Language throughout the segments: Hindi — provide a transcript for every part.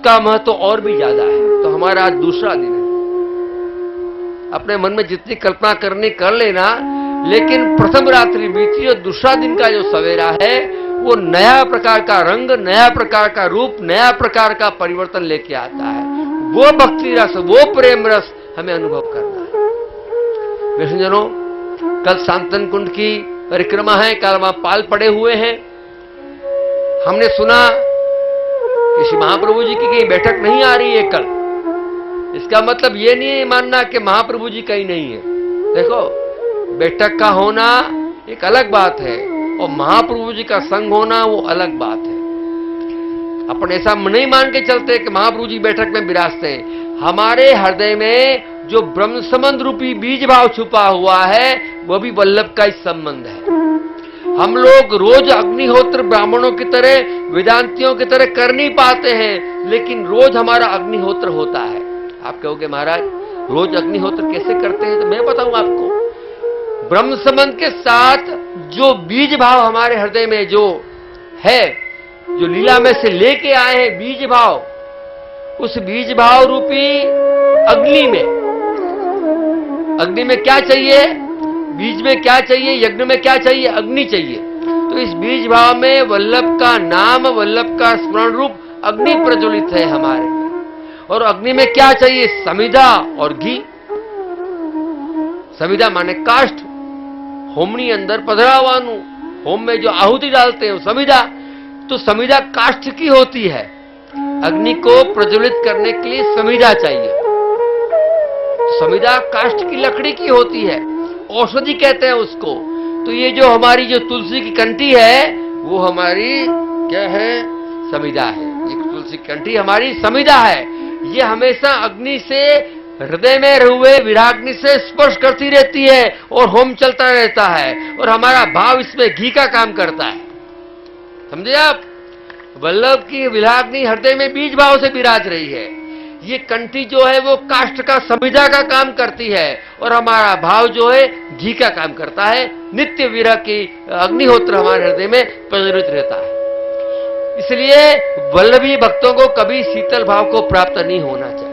उसका महत्व और भी ज्यादा है। तो हमारा आज दूसरा दिन है। अपने मन में जितनी कल्पना करनी कर लेना, लेकिन प्रथम रात्रि बीती और दूसरा दिन का जो सवेरा है वो नया प्रकार का रंग, नया प्रकार का रूप, नया प्रकार का परिवर्तन लेके आता है। वो भक्ति रस, वो प्रेम रस हमें अनुभव करना है। वैष्णवजनों, कल सांतन कुंड की परिक्रमा है, कल वहां पाल पड़े हुए हैं। हमने सुना कि श्री महाप्रभु जी की कहीं बैठक नहीं आ रही है कल। इसका मतलब ये नहीं मानना कि महाप्रभु जी कहीं नहीं है। देखो, बैठक का होना एक अलग बात है और महाप्रभु जी का संग होना वो अलग बात है। अपन ऐसा नहीं मान के चलते कि महाप्रभु जी बैठक में विराजते हैं। हमारे हृदय में जो ब्रह्म संबंध रूपी बीज भाव छुपा हुआ है वो भी वल्लभ का ही संबंध है। हम लोग रोज अग्निहोत्र ब्राह्मणों की तरह, वेदांतियों की तरह कर नहीं पाते हैं, लेकिन रोज हमारा अग्निहोत्र होता है। आप कहोगे महाराज रोज अग्निहोत्र कैसे करते हैं? तो मैं बताऊं आपको। ब्रह्म संबंध के साथ जो बीज भाव हमारे हृदय में जो है, जो लीला में से लेके आए हैं बीज भाव, उस बीज भाव रूपी अग्नि में क्या चाहिए? बीज में क्या चाहिए? यज्ञ में क्या चाहिए? अग्नि चाहिए। तो इस बीज भाव में वल्लभ का नाम, वल्लभ का स्मरण रूप अग्नि प्रज्वलित है हमारे में। और अग्नि में क्या चाहिए? समिधा और घी। समिधा माने काष्ठ, होमनी अंदर पधरावानु, होम में जो आहुति डालते हैं वो समिधा। तो समिधा काष्ठ की होती है। अग्नि को प्रज्वलित करने के लिए समिधा चाहिए। समिधा काष्ठ की लकड़ी की होती है, औषधि कहते हैं उसको। तो ये जो हमारी जो तुलसी की कंठी है वो हमारी क्या है? समिधा है। ये तुलसी की कंठी हमारी समिधा है। ये हमेशा अग्नि से, हृदय में हुए विराग्नि से स्पर्श करती रहती है और होम चलता रहता है और हमारा भाव इसमें घी का काम करता है। समझे आप? वल्लभ की विराग्नि हृदय में बीज भाव से विराज रही है। ये कंठी जो है वो काष्ठ का, समिधा का काम करती है और हमारा भाव जो है घी का काम करता है। नित्य विरह की अग्निहोत्र हमारे हृदय में प्रज्वलित रहता है। इसलिए वल्लभी भक्तों को कभी शीतल भाव को प्राप्त नहीं होना चाहिए।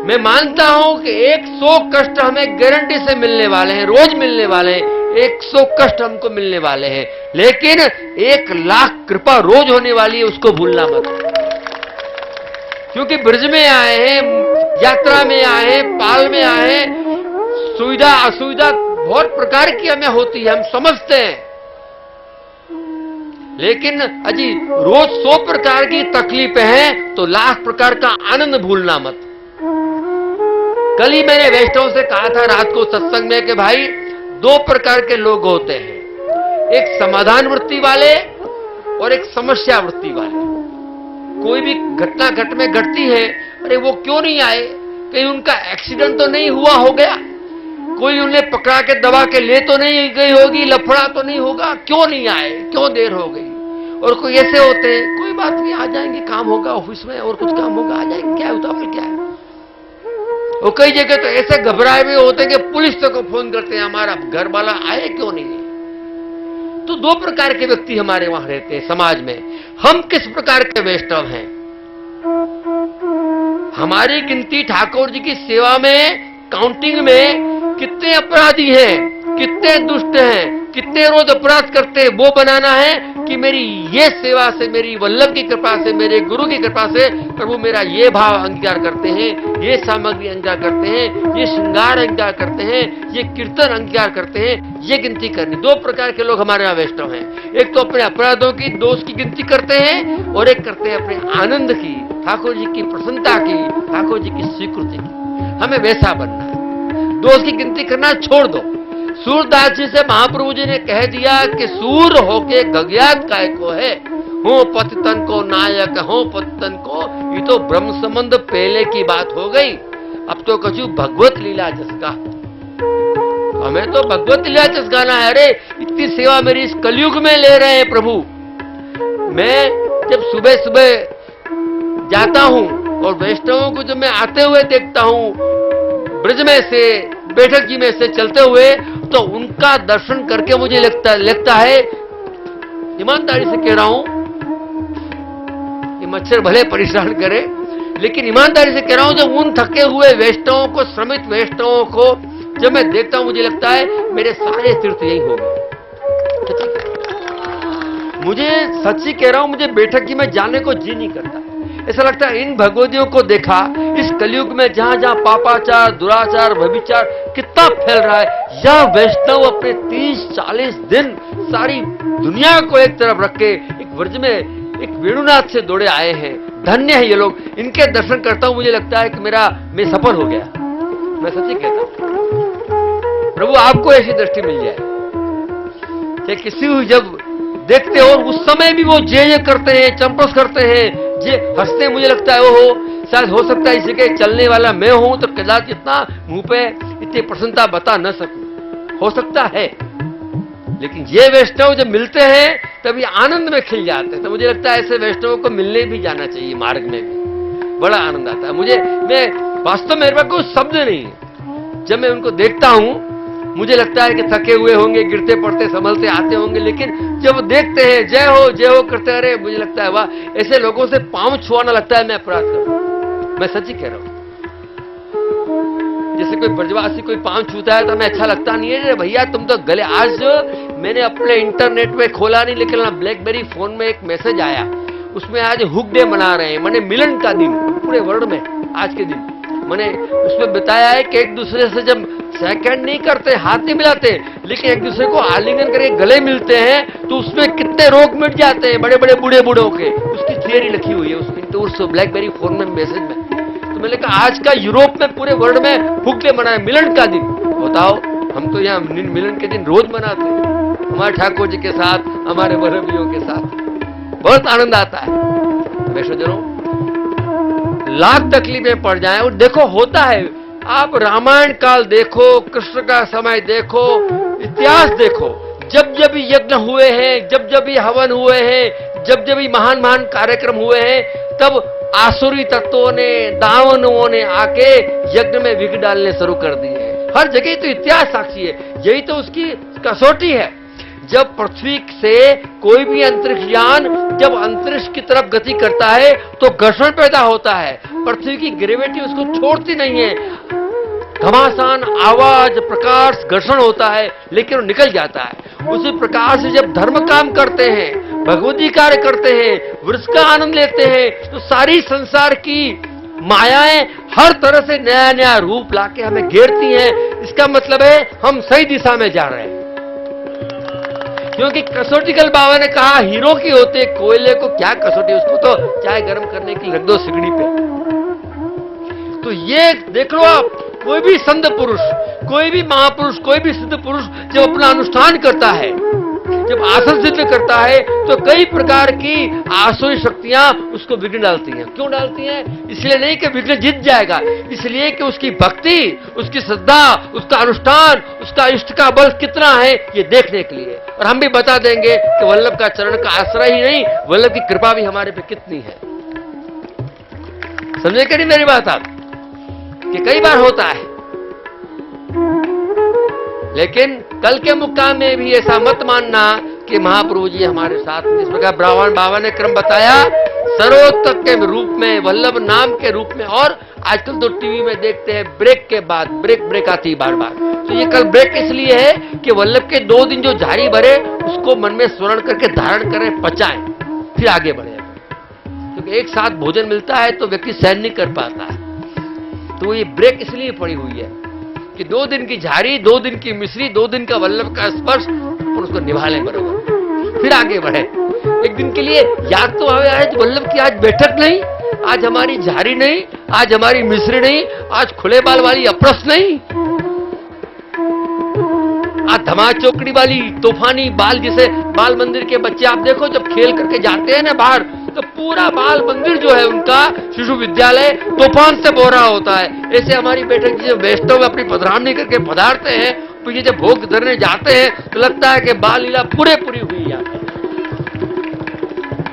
मैं मानता हूं कि 100 कष्ट हमें गारंटी से मिलने वाले हैं, रोज मिलने वाले हैं। 100 कष्ट हमको मिलने वाले हैं, लेकिन 1,00,000 कृपा रोज होने वाली है, उसको भूलना मत। क्योंकि ब्रज में आए हैं, यात्रा में आए हैं, पाल में आए हैं, सुविधा असुविधा बहुत प्रकार की हमें होती है, हम समझते हैं। लेकिन अजी रोज 100 प्रकार की तकलीफें हैं तो 1,00,000 प्रकार का आनंद भूलना मत। कल ही मैंने वैष्णव से कहा था रात को सत्संग में कि भाई 2 प्रकार के लोग होते हैं, एक समाधान वृत्ति वाले और एक समस्या वृत्ति वाले। कोई भी घटना घट में घटती है, अरे वो क्यों नहीं आए? कहीं उनका एक्सीडेंट तो नहीं हुआ हो गया? कोई उन्हें पकड़ा के दबा के ले तो नहीं गई होगी? लफड़ा तो नहीं होगा? क्यों नहीं आए? क्यों देर हो गई? और कोई ऐसे होते हैं, कोई बात नहीं, आ जाएंगे, काम होगा ऑफिस में और कुछ काम होगा, आ जाएंगे, क्या उतावल क्या है? और कई जगह तो ऐसे घबराए हुए होते हैं कि पुलिस तक को फोन करते हैं, हमारा घर वाला आए क्यों नहीं है? तो 2 प्रकार के व्यक्ति हमारे वहां रहते हैं समाज में। हम किस प्रकार के वैष्णव हैं? हमारी गिनती ठाकुर जी की सेवा में, काउंटिंग में कितने अपराधी हैं, कितने दुष्ट हैं, कितने रोज अपराध करते हैं, वो बनाना है कि मेरी ये सेवा से, मेरी वल्लभ की कृपा से, मेरे गुरु की कृपा से प्रभु मेरा ये भाव अंगीकार करते हैं, ये सामग्री अंगीकार करते हैं, ये श्रृंगार अंगीकार करते हैं, ये कीर्तन अंगीकार करते हैं, ये गिनती करनी। 2 प्रकार के लोग हमारे यहाँ वैष्णव हैं। एक तो अपने अपराधों की, दोष की गिनती करते हैं और एक करते हैं अपने आनंद की, ठाकुर जी की प्रसन्नता की, ठाकुर जी की स्वीकृति की। हमें वैसा बनना है। दोष की गिनती करना छोड़ दो। सूरदास जी से महाप्रभु जी ने कह दिया कि सूर होके गज्ञात काय को है, हो पतितन को नायक, हो पतितन को। ये तो ब्रह्म संबंध पहले की बात हो गई। अब तो कछु भगवत लीला जसगा, हमें तो भगवत लीला जस गाना है। अरे इतनी सेवा मेरी इस कलयुग में ले रहे हैं प्रभु। मैं जब सुबह सुबह जाता हूं और वैष्णवों को जब मैं आते हुए देखता हूं ब्रज में से, बैठक जी में से चलते हुए, तो उनका दर्शन करके मुझे लगता है, ईमानदारी से कह रहा हूं, कि मच्छर भले परेशान करे, लेकिन ईमानदारी से कह रहा हूं, जब उन थके हुए वैष्णवों को, श्रमित वैष्णवों को जब मैं देखता हूं, मुझे लगता है मेरे सारे तीर्थ यही हो गए। मुझे सच्ची कह रहा हूं, मुझे बैठकी में जाने को जी नहीं करता। ऐसा लगता है इन भगवतियों को देखा, इस कलयुग में जहां जहां पापाचार, दुराचार, व्यभिचार कितना फैल रहा है, यह वैष्णव अपने 30-40 दिन सारी दुनिया को एक तरफ रख के एक व्रज में एक वेणुनाथ से दौड़े आए हैं। धन्य है ये लोग। इनके दर्शन करता हूं, मुझे लगता है कि मैं सफल हो गया। मैं सच्ची कहता हूं, प्रभु आपको ऐसी दृष्टि मिल जाए कि किसी को जब देखते हो उस समय भी वो जे करते हैं, चंपस करते हैं, जे हंसते, मुझे लगता है वो शायद हो सकता है इसी के चलने वाला मैं हूं तो कदाचित इतना मुंह पे इतनी प्रसन्नता बता न सकूं, हो सकता है। लेकिन ये वैष्णव जब मिलते हैं तभी आनंद में खिल जाते हैं। तो मुझे लगता है ऐसे वैष्णवों को मिलने भी जाना चाहिए, मार्ग में भी बड़ा आनंद आता है मुझे। मैं वास्तव में मेरे पास कोई शब्द नहीं है। जब मैं उनको देखता हूं मुझे लगता है कि थके हुए होंगे, गिरते पड़ते संभलते आते होंगे, लेकिन जब देखते हैं जय हो करते रहे, मुझे लगता है वाह, ऐसे लोगों से पांव छुआना लगता है मैं अपराध कर रहा हूं। मैं सच्ची कह रहा हूं। जैसे कोई ब्रजवासी कोई पांव छूता है तो हमें अच्छा लगता नहीं है, भैया तुम तो गले। आज मैंने अपने इंटरनेट में खोला नहीं, लेकिन ब्लैकबेरी फोन में एक मैसेज आया, उसमें आज हुक डे मना रहे हैं, माने मिलन का दिन पूरे वर्ल्ड में आज के दिन। मैंने उसमें बताया है कि एक दूसरे से जब सेकंड नहीं करते, हाथ नहीं मिलाते, लेकिन एक दूसरे को आलिंगन करके गले मिलते हैं तो उसमें कितने रोग मिट जाते हैं, बड़े बड़े बूढ़े बूढ़ों के। उसकी थियरी लिखी हुई है उसमें, तो उस ब्लैकबेरी फोन में मैसेज में। तो मैंने कहा आज का यूरोप में पूरे वर्ल्ड में हुक डे मनाए, मिलन का दिन। बताओ, हम तो यहाँ मिलन के दिन रोज मनाते हैं, हमारे ठाकुर जी के साथ, हमारे वल्लभियों के साथ, बहुत आनंद आता है। वैष्णवजनों, लाख तकलीफें पड़ जाए और देखो होता है, आप रामायण काल देखो, कृष्ण का समय देखो, इतिहास देखो, जब जब भी यज्ञ हुए हैं, जब जब भी हवन हुए हैं, जब जब भी महान महान कार्यक्रम हुए हैं, तब आसुरी तत्वों ने, दानवों ने आके यज्ञ में विघ्न डालने शुरू कर दिए। हर जगह तो इतिहास साक्षी है, यही तो उसकी कसौटी है। जब पृथ्वी से कोई भी अंतरिक्ष यान जब अंतरिक्ष की तरफ गति करता है तो घर्षण पैदा होता है। पृथ्वी की ग्रेविटी उसको छोड़ती नहीं है, घमासान, आवाज, प्रकाश, घर्षण होता है, लेकिन वो निकल जाता है। उसी प्रकार से जब धर्म काम करते हैं, भगवती कार्य करते हैं, वृक्ष का आनंद लेते हैं, तो सारी संसार की मायाएं हर तरह से नया नया रूप लाके हमें घेरती हैं। इसका मतलब है हम सही दिशा में जा रहे हैं। क्योंकि कसौटीकल बाबा ने कहा हीरो की होते कोयले को क्या कसौटी, उसको तो चाय गर्म करने की रख दो सिगड़ी पे। तो ये देख लो आप, कोई भी संत पुरुष, कोई भी महापुरुष, कोई भी सिद्ध पुरुष जब अपना अनुष्ठान करता है, जब आसन सिद्ध करता है, तो कई प्रकार की आसुरी शक्तियां उसको विघ्न डालती हैं। क्यों डालती हैं? इसलिए नहीं कि विघ्न जीत जाएगा, इसलिए कि उसकी भक्ति, उसकी श्रद्धा, उसका अनुष्ठान, उसका इष्ट का बल कितना है ये देखने के लिए। और हम भी बता देंगे कि वल्लभ का चरण का आश्रय ही नहीं, वल्लभ की कृपा भी हमारे पे कितनी है। समझे कि नहीं मेरी बात आप? कि कई बार होता है, लेकिन कल के मुकाम में भी ऐसा मत मानना कि महाप्रभु जी हमारे साथ। जिस प्रकार ब्राह्मण बाबा ने क्रम बताया, सर्वोत्तम के रूप में, वल्लभ नाम के रूप में, और आजकल तो टीवी में देखते हैं ब्रेक के बाद ब्रेक आती है बार बार। तो ये कल ब्रेक इसलिए है कि वल्लभ के 2 दिन जो झाड़ी भरे उसको मन में स्मरण करके धारण करें, पचाएं, फिर आगे बढ़े। क्योंकि एक साथ भोजन मिलता है तो व्यक्ति सहन नहीं कर पाता है। तो ये ब्रेक इसलिए पड़ी हुई है कि 2 दिन की झाड़ी, 2 दिन की मिश्री, 2 दिन का वल्लभ का स्पर्श, और उसको निभा लें बरोबर, फिर आगे बढ़े। एक दिन के लिए याद तो आवे, आज वल्लभ की आज बैठक नहीं, आज हमारी झाड़ी नहीं, आज हमारी मिश्री नहीं, आज खुले बाल वाली अप्रस नहीं, आज धमा चौकड़ी वाली तूफानी बाल, जिसे बाल मंदिर के बच्चे आप देखो जब खेल करके जाते हैं ना बाहर, तो पूरा बाल मंदिर जो है उनका शिशु विद्यालय तूफान से बोरा होता है। ऐसे हमारी बैठक जब वैष्णव अपनी पधरामनी करके पधारते हैं, पीछे जब भोग धरने जाते हैं तो लगता है कि बाल लीला पूरी हुई जाती है।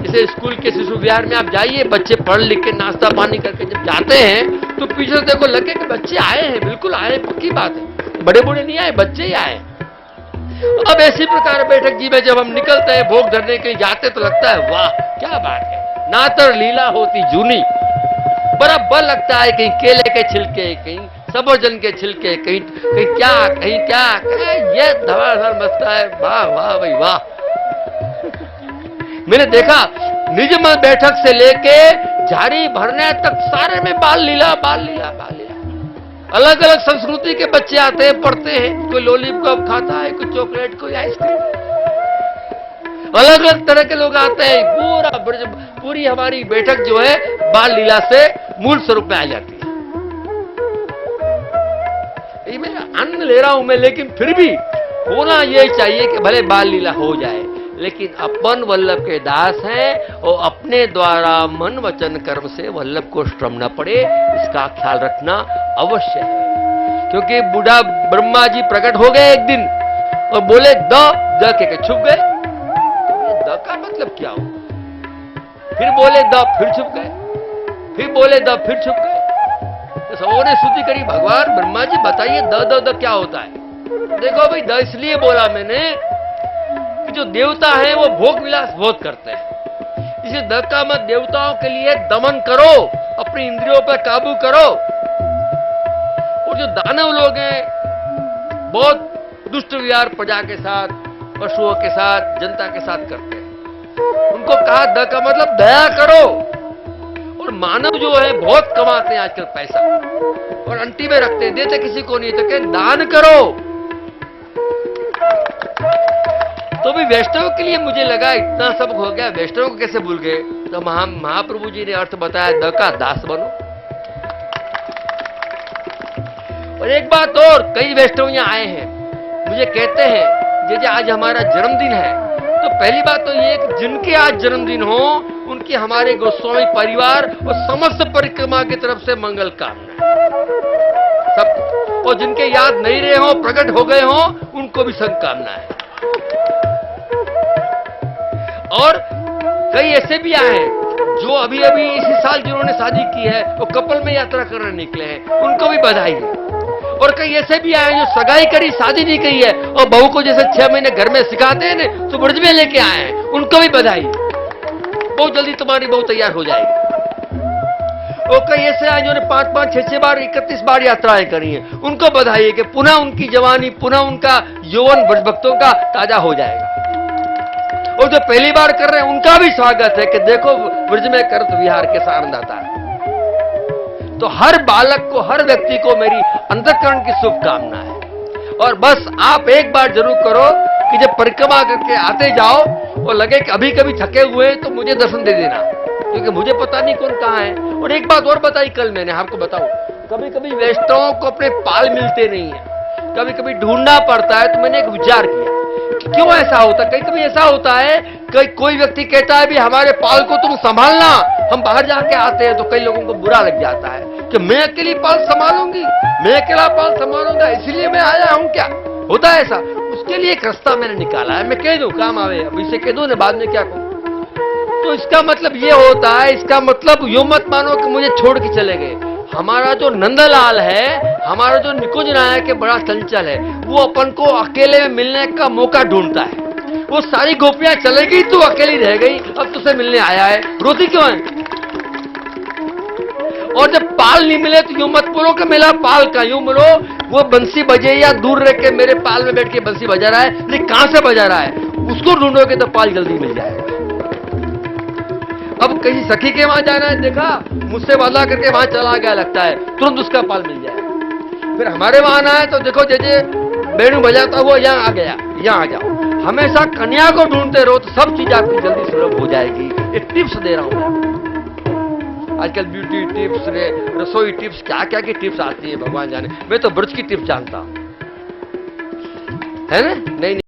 जैसे स्कूल के शिशु विहार में आप जाइए, बच्चे पढ़ लिख के नाश्ता पानी करके जब जाते हैं तो पीछे से देखो लगे कि बच्चे आए हैं, बिल्कुल आए, पक्की बात है, बड़े बूढ़े नहीं आए, बच्चे ही आए। अब ऐसी प्रकार बैठक जी में जब हम निकलते हैं, भोग धरने के लिए जाते तो लगता है वाह क्या बात है, नातर लीला होती जूनी। बराबर लगता है कहीं केले के छिलके, कहीं सफरजन के छिलके, कहीं कहीं क्या, कहीं क्या, ये धड़ाधड़ मचता है। वाह वाह भाई वाह। मैंने देखा निज में बैठक से लेके झाड़ी भरने तक सारे में बाल लीला, बाल लीला, बाल लीला। अलग अलग संस्कृति के बच्चे आते हैं, पढ़ते हैं, कोई लॉलीपॉप खाता है, कोई चॉकलेट, कोई आइसक्रीम। अलग अलग तरह के लोग आते हैं। पूरी हमारी बैठक जो है बाल लीला से मूल स्वरूप में आ जाती है। ये मैं अन्न ले रहा हूं मैं, लेकिन फिर भी होना ये चाहिए कि भले बाल लीला हो जाए, लेकिन अपन वल्लभ के दास हैं और अपने द्वारा मन वचन कर्म से वल्लभ को श्रम न पड़े, इसका ख्याल रखना अवश्य है। क्योंकि बूढ़ा ब्रह्मा जी प्रकट हो गए एक दिन और बोले द के छुप गए। द का मतलब क्या हो? फिर बोले द, फिर छुप गए, फिर बोले द, फिर छुप गए। तो सबों ने स्तुति करी, भगवान ब्रह्मा जी बताइए द क्या होता है? देखो भाई, द इसलिए बोला मैंने कि जो देवता है वो भोग विलास बहुत करते हैं। इसे द का मत देवताओं के लिए दमन करो, अपनी इंद्रियों पर काबू करो। और जो दानव लोग हैं बहुत दुष्ट व्यवहार प्रजा के साथ, पशुओं के साथ, जनता के साथ करते हैं। उनको कहा द का मतलब दया करो। और मानव जो है बहुत कमाते हैं आजकल पैसा और अंटी में रखते हैं, देते किसी को नहीं, तो कहे दान करो। तो भी वैष्णव के लिए मुझे लगा इतना सब हो गया, वैष्णव को कैसे भूल गए? तो महाप्रभु जी ने अर्थ बताया, द का दास बनो। और एक बात और, कई वैष्णव यहां आए हैं, मुझे कहते हैं जैसे आज हमारा जन्मदिन है, तो पहली बात तो ये कि जिनके आज जन्मदिन हो उनके हमारे गोस्वामी परिवार और समस्त परिक्रमा की तरफ से मंगल कामना सब। और जिनके याद नहीं रहे हो, प्रकट हो गए हो, उनको भी शुभकामना है। और कई ऐसे भी आए हैं जो अभी अभी इसी साल जिन्होंने शादी की है वो कपल में यात्रा करने निकले हैं, उनको भी बधाई है। और कई ऐसे भी आए हैं जो सगाई करी, शादी नहीं की है, और बहू को जैसे 6 महीने घर में सिखाते हैं ना, तो ब्रज में लेके आए हैं, उनको भी बधाई। बहुत जल्दी तुम्हारी बहू तैयार हो जाएगी। और कई ऐसे आए जिन्होंने 5-5, 6-6 बार, 31 बार यात्राएं करी हैं, उनको बधाई है कि पुनः उनकी जवानी, पुनः उनका यौवन ब्रज भक्तों का ताजा हो जाएगा। और जो पहली बार कर रहे हैं उनका भी स्वागत है कि देखो ब्रज में करत विहार कैसा आनंद आता है। तो हर बालक को, हर व्यक्ति को मेरी अंतःकरण की शुभकामना है। और बस आप एक बार जरूर करो कि जब परिक्रमा करके आते जाओ और लगे कि अभी कभी थके हुए हैं तो मुझे दर्शन दे देना, क्योंकि मुझे पता नहीं कौन कहाँ है। और एक बात और बताई कल मैंने आपको, बताऊं, कभी कभी वैष्णवों को अपने पाल मिलते नहीं है, कभी कभी ढूंढना पड़ता है। तो मैंने एक विचार किया कि क्यों ऐसा होता है। कभी कभी ऐसा होता है कि कोई व्यक्ति कहता है भी हमारे पाल को तुम संभालना, हम बाहर जाके आते हैं, तो कई लोगों को बुरा लग जाता है कि मैं अकेली पाल संभालूंगी, मैं अकेला पाल संभालूंगा, इसलिए मैं आया हूं क्या? होता है ऐसा। उसके लिए एक रास्ता मैंने निकाला है, मैं कह दूं काम आवे, अभी से कह दूं ना, बाद में क्या कहूं। तो इसका मतलब ये होता है, इसका मतलब यूं मत मानो कि मुझे छोड़ के चले गए। हमारा जो नंदलाल है, हमारा जो निकुंज नायक है, बड़ा चंचल है, वो अपन को अकेले में मिलने का मौका ढूंढता है। वो सारी गोपियां चले गई, तू अकेली रह गई, अब तुझसे मिलने आया है, रोती क्यों है? और जब पाल नहीं मिले तो यूं मत बोलो कि मेरा पाल का, यूं बोलो वो बंसी बजे या दूर रह के मेरे पाल में बैठ के बंसी बजा रहा है, लेकिन कहां से बजा रहा है, उसको ढूंढोगे तो पाल जल्दी मिल जाएगा। अब कहीं सखी के वहां जाना है, देखा मुझसे वादा करके वहां चला गया, लगता है तुरंत उसका पाल मिल जाएगा। फिर हमारे वहां आना है तो देखो जैसे बेणु बजाता हुआ यहाँ आ गया, यहाँ आ जाओ। हमेशा कन्या को ढूंढते रहो तो सब चीज आपकी जल्दी सुलभ हो जाएगी। एक टिप्स दे रहा हूं आजकल, ब्यूटी टिप्स, रसोई टिप्स, क्या क्या की टिप्स आती है भगवान जाने। मैं तो ब्रज की टिप्स जानता हूं, है ना? नई